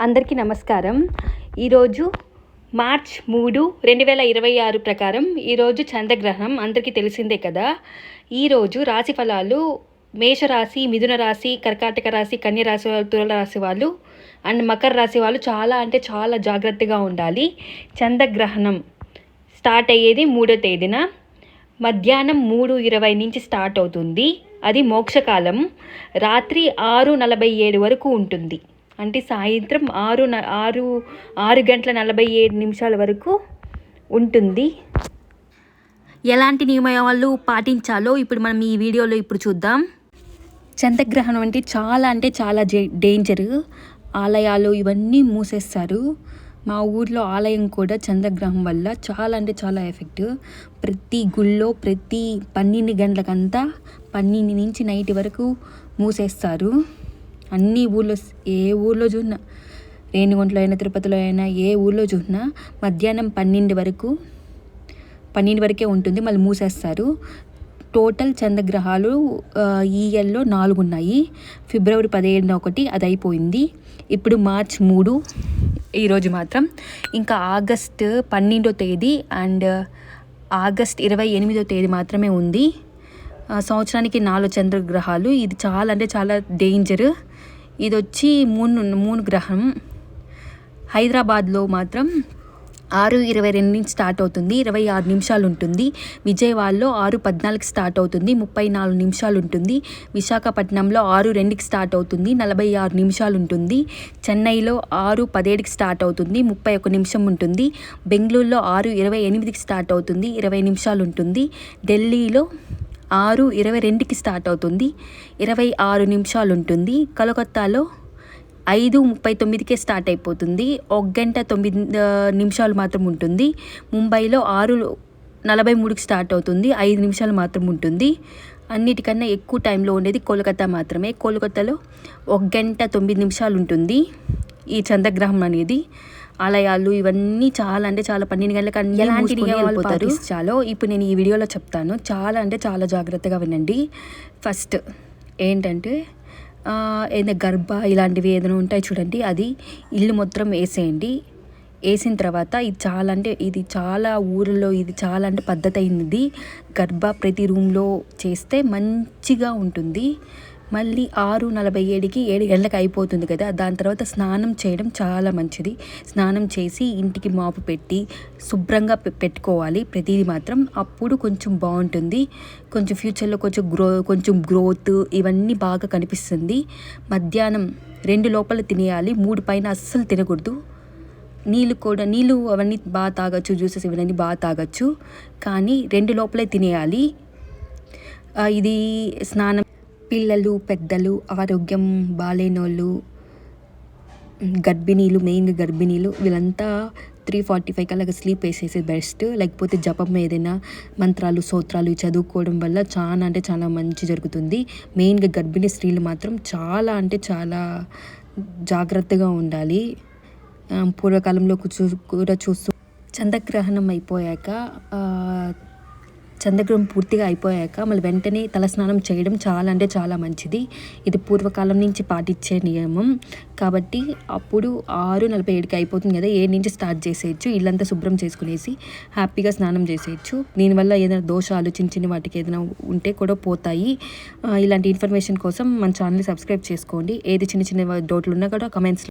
అందరికీ నమస్కారం. ఈరోజు మార్చ్ 3, 2026 ప్రకారం ఈరోజు చంద్రగ్రహణం అందరికీ తెలిసిందే కదా. ఈరోజు రాశి ఫలాలు మేషరాశి, మిథున రాశి, కర్కాటక రాశి, కన్య రాశి వాళ్ళు, తుల రాశి వాళ్ళు అండ్ మకర రాశి వాళ్ళు చాలా జాగ్రత్తగా ఉండాలి. చంద్రగ్రహణం స్టార్ట్ అయ్యేది 3వ తేదీన మధ్యాహ్నం 3:20 నుంచి స్టార్ట్ అవుతుంది. అది మోక్షకాలం. రాత్రి 6:47 వరకు ఉంటుంది. అంటే సాయంత్రం 6:47 వరకు ఉంటుంది. ఎలాంటి నియమాలు పాటించాలో ఇప్పుడు మనం ఈ వీడియోలో చూద్దాం. చంద్రగ్రహణం అంటే చాలా డేంజర్. ఆలయాలు ఇవన్నీ మూసేస్తారు. మా ఊర్లో ఆలయం కూడా చంద్రగ్రహణం వల్ల చాలా ఎఫెక్ట్. ప్రతి గుళ్ళో ప్రతి 12 గంటలకంతా 12 నుంచి నైట్ వరకు మూసేస్తారు. అన్ని ఊళ్ళో, ఏ ఊళ్ళో చూసినా, రేణిగుంటలో అయినా తిరుపతిలో అయినా ఏ ఊళ్ళో చూసినా మధ్యాహ్నం 12 వరకే ఉంటుంది, మళ్ళీ మూసేస్తారు. టోటల్ చంద్రగ్రహాలు ఈ ఇయర్లో 4 ఉన్నాయి. ఫిబ్రవరి 17న ఒకటి, అది అయిపోయింది. ఇప్పుడు మార్చ్ 3 ఈరోజు మాత్రం. ఇంకా ఆగస్ట్ 12వ తేదీ అండ్ ఆగస్ట్ 28వ తేదీ మాత్రమే ఉంది. సంవత్సరానికి 4 చంద్రగ్రహాలు. ఇది చాలా డేంజర్. ఇది వచ్చి మూన్ గ్రహం. హైదరాబాద్లో మాత్రం 6:22 నుంచి స్టార్ట్ అవుతుంది, 26 నిమిషాలు ఉంటుంది. విజయవాడలో 6:14 స్టార్ట్ అవుతుంది, 34 నిమిషాలు ఉంటుంది. విశాఖపట్నంలో 6:02 స్టార్ట్ అవుతుంది, 46 నిమిషాలు ఉంటుంది. చెన్నైలో 6:17 స్టార్ట్ అవుతుంది, 31 నిమిషం ఉంటుంది. బెంగళూరులో 6:28 స్టార్ట్ అవుతుంది, 20 నిమిషాలు ఉంటుంది. ఢిల్లీలో 6:22 స్టార్ట్ అవుతుంది, 26 నిమిషాలు ఉంటుంది. కలకత్తాలో 5:39 స్టార్ట్ అయిపోతుంది, 1 గంట 9 నిమిషాలు మాత్రం ఉంటుంది. ముంబైలో 6:43 స్టార్ట్ అవుతుంది, 5 నిమిషాలు మాత్రం ఉంటుంది. అన్నిటికన్నా ఎక్కువ టైంలో ఉండేది కోల్కతా మాత్రమే. కోల్కతాలో 1 గంట 9 నిమిషాలు ఉంటుంది ఈ చంద్రగ్రహణం అనేది. ఆలయాలు ఇవన్నీ చాలా 12 గంటలకు అన్ని ఎలాంటి నియమాలు పాటించాలో ఇప్పుడు నేను ఈ వీడియోలో చెప్తాను. చాలా జాగ్రత్తగా వినండి. ఫస్ట్ ఏంటంటే ఏదైనా గర్భ ఇలాంటివి ఏదైనా ఉంటాయి చూడండి, అది ఇల్లు మొత్తం వేసేయండి. వేసిన తర్వాత ఇది చాలా ఊరిలో ఇది చాలా పద్ధతి అయింది. గర్భ ప్రతి రూమ్లో చేస్తే మంచిగా ఉంటుంది. మళ్ళీ 6:47కి 7 గంటలకు అయిపోతుంది కదా. దాని తర్వాత స్నానం చేయడం చాలా మంచిది. స్నానం చేసి ఇంటికి మాపు పెట్టి శుభ్రంగా పెట్టుకోవాలి ప్రతిదీ మాత్రం. అప్పుడు కొంచెం బాగుంటుంది. కొంచెం ఫ్యూచర్లో కొంచెం గ్రోత్ ఇవన్నీ బాగా కనిపిస్తుంది. మధ్యాహ్నం 2 లోపల తినేయాలి, 3 పైన అస్సలు తినకూడదు. నీళ్ళు అవన్నీ బాగా తాగొచ్చు, జ్యూసెస్ ఇవన్నీ బాగా తాగొచ్చు, కానీ 2 లోపలే తినేయాలి. ఇది స్నానం పిల్లలు, పెద్దలు, ఆరోగ్యం బాలేనోళ్ళు, మెయిన్గా గర్భిణీలు వీళ్ళంతా 3:45 కల్లా స్లీప్ వేసేసి బెస్ట్. లేకపోతే జపం ఏదైనా మంత్రాలు, స్తోత్రాలు చదువుకోవడం వల్ల చాలా మంచి జరుగుతుంది. మెయిన్గా గర్భిణీ స్త్రీలు మాత్రం చాలా జాగ్రత్తగా ఉండాలి. పూర్వకాలంలో కూడా చూస్తూ చంద్రగ్రహణం అయిపోయాక చంద్రగ్రహణం పూర్తిగా అయిపోయాక మళ్ళీ వెంటనే తలస్నానం చేయడం చాలా మంచిది. ఇది పూర్వకాలం నుంచి పాటించే నియమం కాబట్టి అప్పుడు 6:47కి అయిపోతుంది కదా, 7 నుంచి స్టార్ట్ చేసేయచ్చు. ఇల్లంతా శుభ్రం చేసుకునేసి హ్యాపీగా స్నానం చేసేయచ్చు. దీనివల్ల ఏదైనా దోషాలు చిన్న వాటికి ఏదైనా ఉంటే కూడా పోతాయి. ఇలాంటి ఇన్ఫర్మేషన్ కోసం మన ఛానల్ని సబ్స్క్రైబ్ చేసుకోండి. ఏది చిన్న డౌట్లు ఉన్నా కూడా కమెంట్స్లో